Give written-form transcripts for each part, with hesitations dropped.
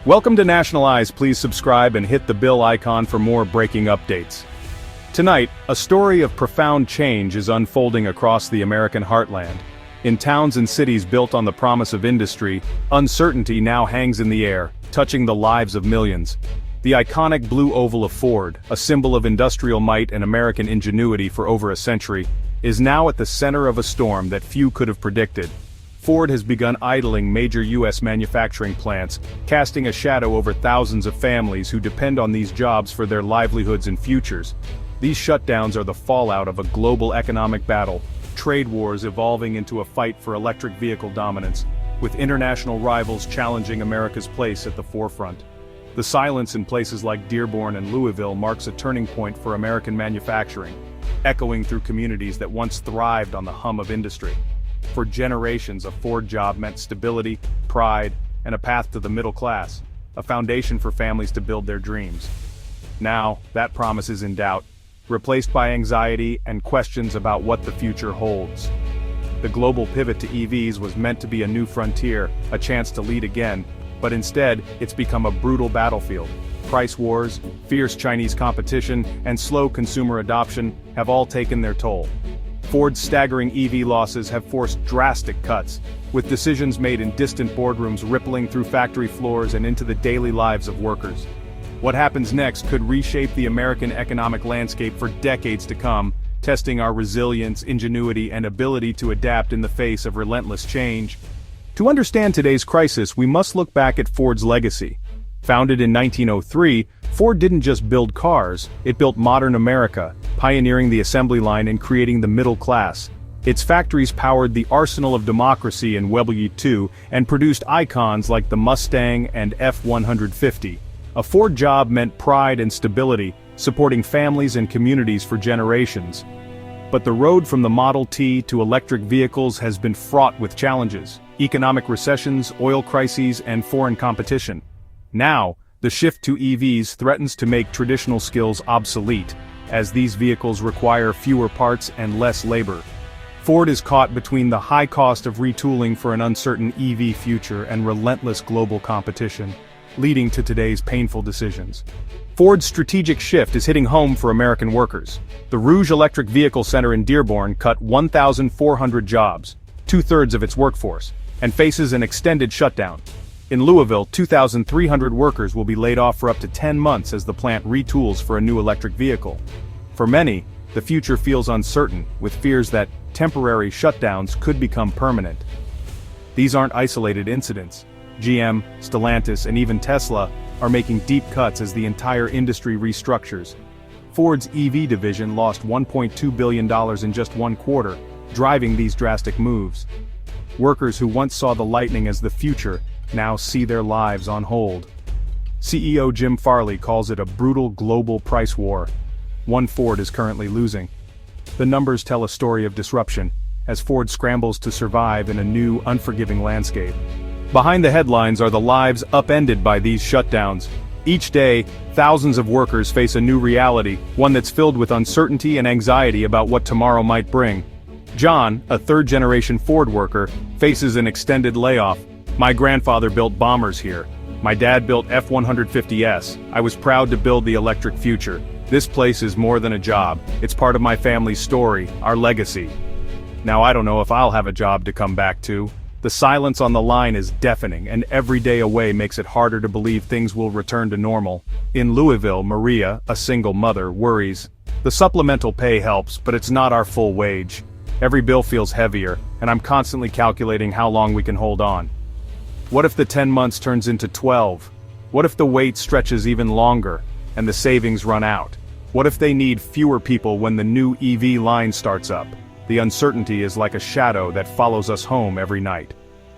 Welcome to National Eyes. Please subscribe and hit the bell icon for more breaking updates. Tonight, a story of profound change is unfolding across the American heartland. In towns and cities built on the promise of industry, uncertainty now hangs in the air, touching the lives of millions. The iconic blue oval of Ford, a symbol of industrial might and American ingenuity for over a century, is now at the center of a storm that few could have predicted. Ford has begun idling major U.S. manufacturing plants, casting a shadow over thousands of families who depend on these jobs for their livelihoods and futures. These shutdowns are the fallout of a global economic battle, trade wars evolving into a fight for electric vehicle dominance, with international rivals challenging America's place at the forefront. The silence in places like Dearborn and Louisville marks a turning point for American manufacturing, echoing through communities that once thrived on the hum of industry. For generations, a Ford job meant stability, pride, and a path to the middle class, a foundation for families to build their dreams. Now, that promise is in doubt, replaced by anxiety and questions about what the future holds. The global pivot to EVs was meant to be a new frontier, a chance to lead again, but instead, it's become a brutal battlefield. Price wars, fierce Chinese competition, and slow consumer adoption have all taken their toll. Ford's staggering EV losses have forced drastic cuts, with decisions made in distant boardrooms rippling through factory floors and into the daily lives of workers. What happens next could reshape the American economic landscape for decades to come, testing our resilience, ingenuity, and ability to adapt in the face of relentless change. To understand today's crisis, we must look back at Ford's legacy. Founded in 1903, Ford didn't just build cars, it built modern America, pioneering the assembly line and creating the middle class. Its factories powered the arsenal of democracy in World War II and produced icons like the Mustang and F-150. A Ford job meant pride and stability, supporting families and communities for generations. But the road from the Model T to electric vehicles has been fraught with challenges: economic recessions, oil crises, and foreign competition. Now, the shift to EVs threatens to make traditional skills obsolete, as these vehicles require fewer parts and less labor. Ford is caught between the high cost of retooling for an uncertain EV future and relentless global competition, leading to today's painful decisions. Ford's strategic shift is hitting home for American workers. The Rouge Electric Vehicle Center in Dearborn cut 1,400 jobs, two-thirds of its workforce, and faces an extended shutdown. In Louisville, 2,300 workers will be laid off for up to 10 months as the plant retools for a new electric vehicle. For many, the future feels uncertain, with fears that temporary shutdowns could become permanent. These aren't isolated incidents. GM, Stellantis, and even Tesla are making deep cuts as the entire industry restructures. Ford's EV division lost $1.2 billion in just one quarter, driving these drastic moves. Workers who once saw the Lightning as the future now see their lives on hold. CEO Jim Farley calls it a brutal global price war. One Ford is currently losing. The numbers tell a story of disruption, as Ford scrambles to survive in a new, unforgiving landscape. Behind the headlines are the lives upended by these shutdowns. Each day, thousands of workers face a new reality, one that's filled with uncertainty and anxiety about what tomorrow might bring. John, a third-generation Ford worker, faces an extended layoff. "My grandfather built bombers here. My dad built F-150s. I was proud to build the electric future. This place is more than a job. It's part of my family's story, our legacy. Now I don't know if I'll have a job to come back to." The silence on the line is deafening, and every day away makes it harder to believe things will return to normal. In Louisville, Maria, a single mother, worries. "The supplemental pay helps, but it's not our full wage. Every bill feels heavier, and I'm constantly calculating how long we can hold on. What if the 10 months turns into 12? What if the wait stretches even longer, and the savings run out? What if they need fewer people when the new EV line starts up?" The uncertainty is like a shadow that follows us home every night.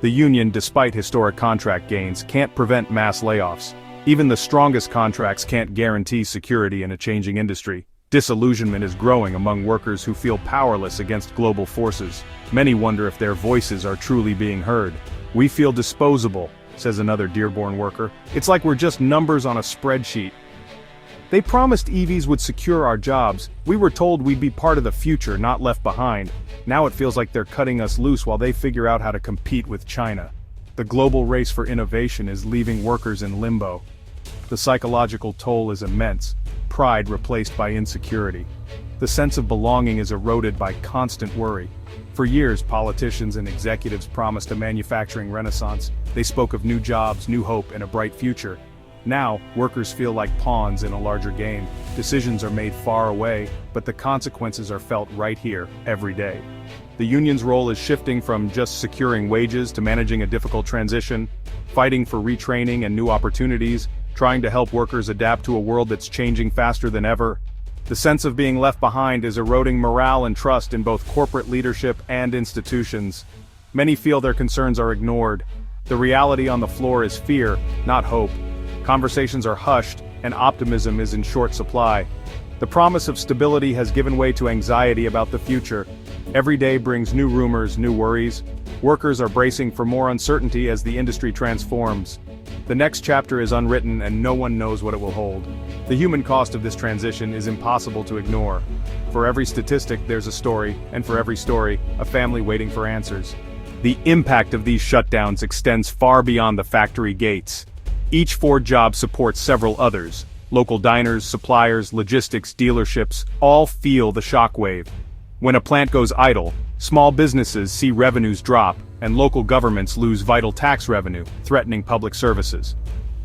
The union, despite historic contract gains, can't prevent mass layoffs. Even the strongest contracts can't guarantee security in a changing industry. Disillusionment is growing among workers who feel powerless against global forces. Many wonder if their voices are truly being heard. "We feel disposable," says another Dearborn worker. "It's like we're just numbers on a spreadsheet. They promised EVs would secure our jobs. We were told we'd be part of the future, not left behind. Now it feels like they're cutting us loose while they figure out how to compete with China." The global race for innovation is leaving workers in limbo. The psychological toll is immense, pride replaced by insecurity. The sense of belonging is eroded by constant worry. For years, politicians and executives promised a manufacturing renaissance. They spoke of new jobs, new hope, and a bright future. Now, workers feel like pawns in a larger game. Decisions are made far away, but the consequences are felt right here, every day. The union's role is shifting from just securing wages to managing a difficult transition, fighting for retraining and new opportunities, trying to help workers adapt to a world that's changing faster than ever. The sense of being left behind is eroding morale and trust in both corporate leadership and institutions. Many feel their concerns are ignored. The reality on the floor is fear, not hope. Conversations are hushed, and optimism is in short supply. The promise of stability has given way to anxiety about the future. Every day brings new rumors, new worries. Workers are bracing for more uncertainty as the industry transforms. The next chapter is unwritten and no one knows what it will hold. The human cost of this transition is impossible to ignore. For every statistic there's a story, and for every story, a family waiting for answers. The impact of these shutdowns extends far beyond the factory gates. Each Ford job supports several others. Local diners, suppliers, logistics, dealerships, all feel the shockwave. When a plant goes idle, small businesses see revenues drop, and local governments lose vital tax revenue, threatening public services.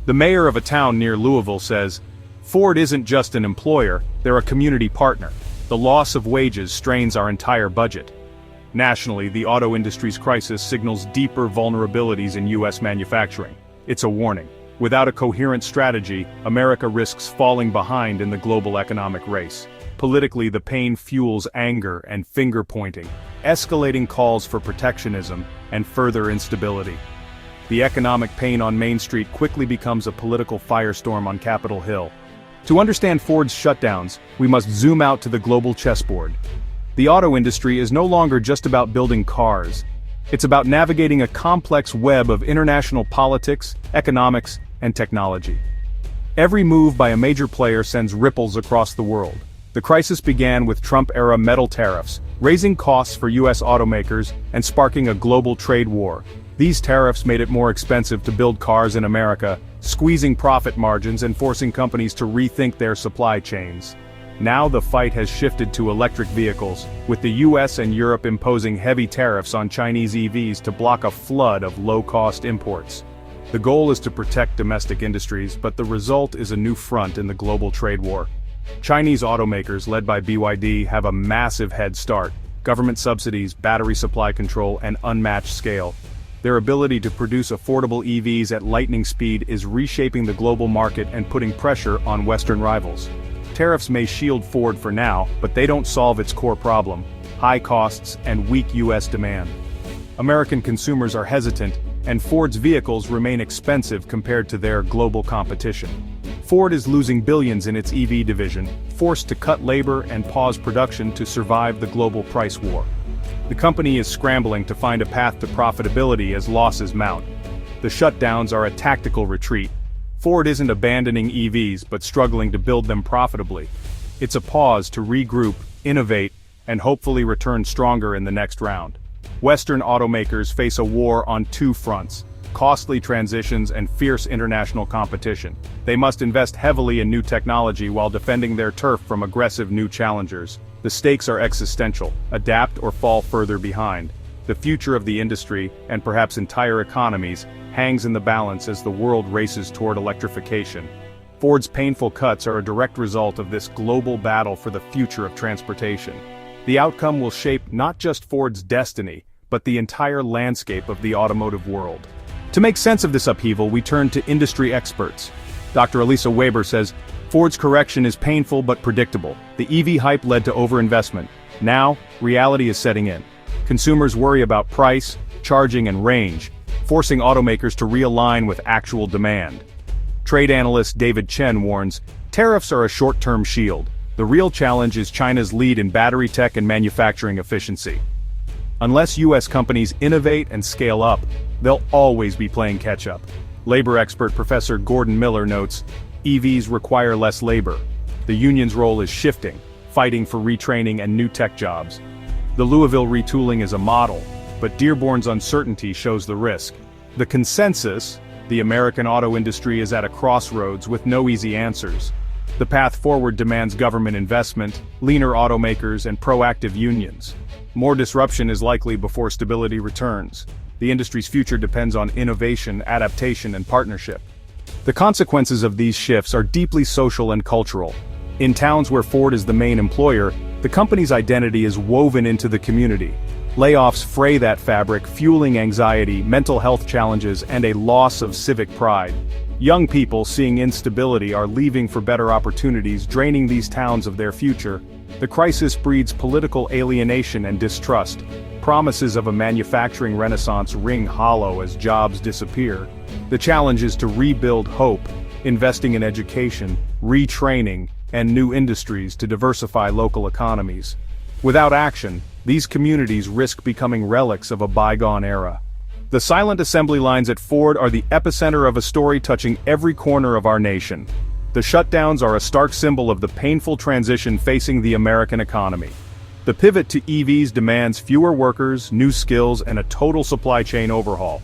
The mayor of a town near Louisville says, "Ford isn't just an employer, they're a community partner. The loss of wages strains our entire budget." Nationally, the auto industry's crisis signals deeper vulnerabilities in U.S. manufacturing. It's a warning. Without a coherent strategy, America risks falling behind in the global economic race. Politically, the pain fuels anger and finger-pointing, escalating calls for protectionism and further instability. The economic pain on Main Street quickly becomes a political firestorm on Capitol Hill. To understand Ford's shutdowns, we must zoom out to the global chessboard. The auto industry is no longer just about building cars. It's about navigating a complex web of international politics, economics, and technology. Every move by a major player sends ripples across the world. The crisis began with Trump-era metal tariffs, raising costs for U.S. automakers and sparking a global trade war. These tariffs made it more expensive to build cars in America, squeezing profit margins and forcing companies to rethink their supply chains. Now the fight has shifted to electric vehicles, with the US and Europe imposing heavy tariffs on Chinese EVs to block a flood of low-cost imports. The goal is to protect domestic industries, but the result is a new front in the global trade war. Chinese automakers, led by BYD, have a massive head start: government subsidies, battery supply control, and unmatched scale. Their ability to produce affordable EVs at lightning speed is reshaping the global market and putting pressure on Western rivals. Tariffs may shield Ford for now, but they don't solve its core problem: high costs and weak U.S. demand. American consumers are hesitant, and Ford's vehicles remain expensive compared to their global competition. Ford is losing billions in its EV division, forced to cut labor and pause production to survive the global price war. The company is scrambling to find a path to profitability as losses mount. The shutdowns are a tactical retreat. Ford isn't abandoning EVs but struggling to build them profitably. It's a pause to regroup, innovate, and hopefully return stronger in the next round. Western automakers face a war on two fronts: costly transitions and fierce international competition. They must invest heavily in new technology while defending their turf from aggressive new challengers. The stakes are existential: adapt or fall further behind. The future of the industry, and perhaps entire economies, hangs in the balance as the world races toward electrification. Ford's painful cuts are a direct result of this global battle for the future of transportation. The outcome will shape not just Ford's destiny, but the entire landscape of the automotive world. To make sense of this upheaval, we turn to industry experts. Dr. Elisa Weber says, Ford's correction is painful but predictable. The EV hype led to overinvestment. Now, reality is setting in. Consumers worry about price, charging, and range, forcing automakers to realign with actual demand. Trade analyst David Chen warns, tariffs are a short-term shield. The real challenge is China's lead in battery tech and manufacturing efficiency. Unless U.S. companies innovate and scale up, they'll always be playing catch-up. Labor expert Professor Gordon Miller notes, EVs require less labor. The union's role is shifting, fighting for retraining and new tech jobs. The Louisville retooling is a model, but Dearborn's uncertainty shows the risk. The consensus: the American auto industry is at a crossroads with no easy answers. The path forward demands government investment, leaner automakers, and proactive unions. More disruption is likely before stability returns. The industry's future depends on innovation, adaptation, and partnership. The consequences of these shifts are deeply social and cultural. In towns where Ford is the main employer, the company's identity is woven into the community. Layoffs fray that fabric, fueling anxiety, mental health challenges, and a loss of civic pride. Young people seeing instability are leaving for better opportunities, draining these towns of their future. The crisis breeds political alienation and distrust. Promises of a manufacturing renaissance ring hollow as jobs disappear. The challenge is to rebuild hope, investing in education, retraining, and new industries to diversify local economies. Without action, these communities risk becoming relics of a bygone era. The silent assembly lines at Ford are the epicenter of a story touching every corner of our nation. The shutdowns are a stark symbol of the painful transition facing the American economy. The pivot to EVs demands fewer workers, new skills, and a total supply chain overhaul.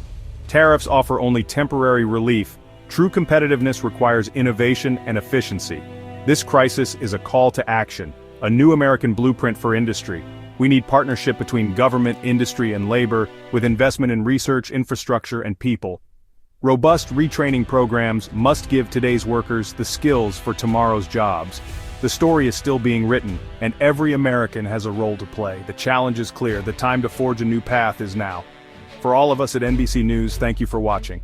Tariffs offer only temporary relief. True competitiveness requires innovation and efficiency. This crisis is a call to action, a new American blueprint for industry. We need partnership between government, industry, and labor, with investment in research, infrastructure, and people. Robust retraining programs must give today's workers the skills for tomorrow's jobs. The story is still being written, and every American has a role to play. The challenge is clear. The time to forge a new path is now. For all of us at NBC News, thank you for watching.